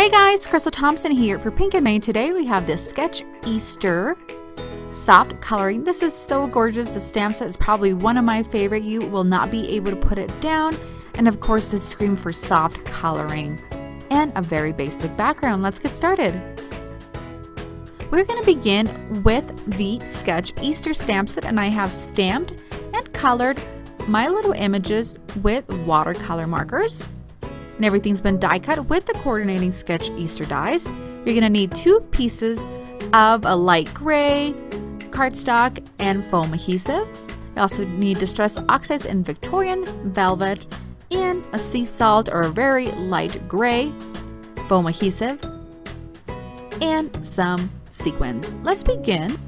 Hey guys, Crystal Thompson here for Pink and May. Today we have this Sketch Easter soft coloring. This is so gorgeous. The stamp set is probably one of my favorite. You will not be able to put it down. And of course, this scream for soft coloring and a very basic background. Let's get started. We're going to begin with the Sketch Easter stamp set, and I have stamped and colored my little images with watercolor markers. And everything's been die cut with the coordinating Sketch Easter dies. You're going to need 2 pieces of a light gray cardstock and foam adhesive. You also need Distress Oxides in Victorian Velvet and a sea salt or a very light gray foam adhesive and some sequins. Let's begin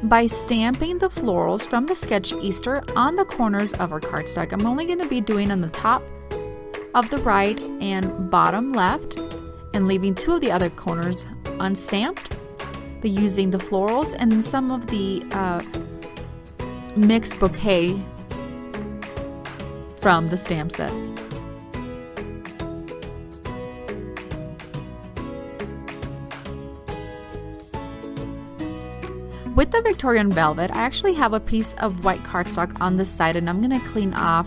by stamping the florals from the Sketch Easter on the corners of our cardstock. I'm only going to be doing on the top of the right and bottom left and leaving 2 of the other corners unstamped, but using the florals and some of the mixed bouquet from the stamp set. With the Victorian Velvet, I actually have a piece of white cardstock on the side, and I'm going to clean off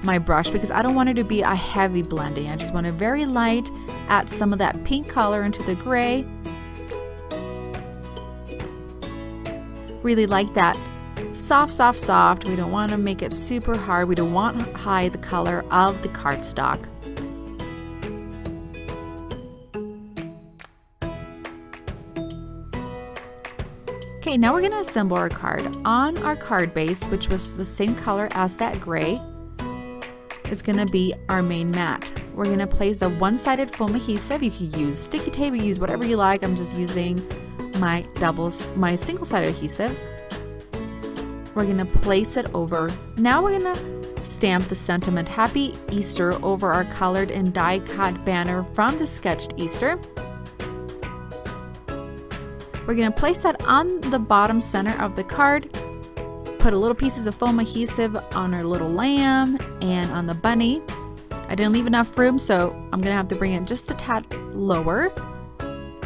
my brush because I don't want it to be a heavy blending. I just want it very light, add some of that pink color into the gray. Really like that soft, soft, soft. We don't want to make it super hard. We don't want to hide the color of the cardstock. Okay, now we're going to assemble our card. On our card base, which was the same color as that gray, it's going to be our main mat. We're going to place a one-sided foam adhesive. You can use sticky tape, you use whatever you like. I'm just using my single-sided adhesive. We're going to place it over. Now we're going to stamp the sentiment Happy Easter over our colored and die-cut banner from the Sketched Easter. We're going to place that on the bottom center of the card. Put a little pieces of foam adhesive on our little lamb and on the bunny. I didn't leave enough room, so I'm going to have to bring it just a tad lower.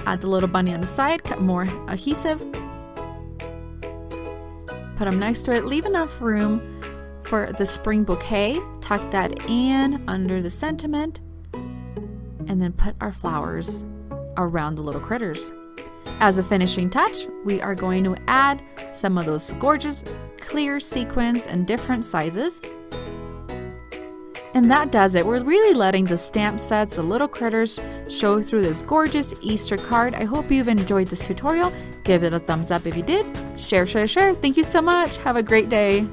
Add the little bunny on the side, cut more adhesive. Put them next to it. Leave enough room for the spring bouquet. Tuck that in under the sentiment. And then put our flowers around the little critters. As a finishing touch, we are going to add some of those gorgeous clear sequins in different sizes. And that does it. We're really letting the stamp sets, the little critters, show through this gorgeous Easter card. I hope you've enjoyed this tutorial. Give it a thumbs up if you did. Share, share, share. Thank you so much. Have a great day.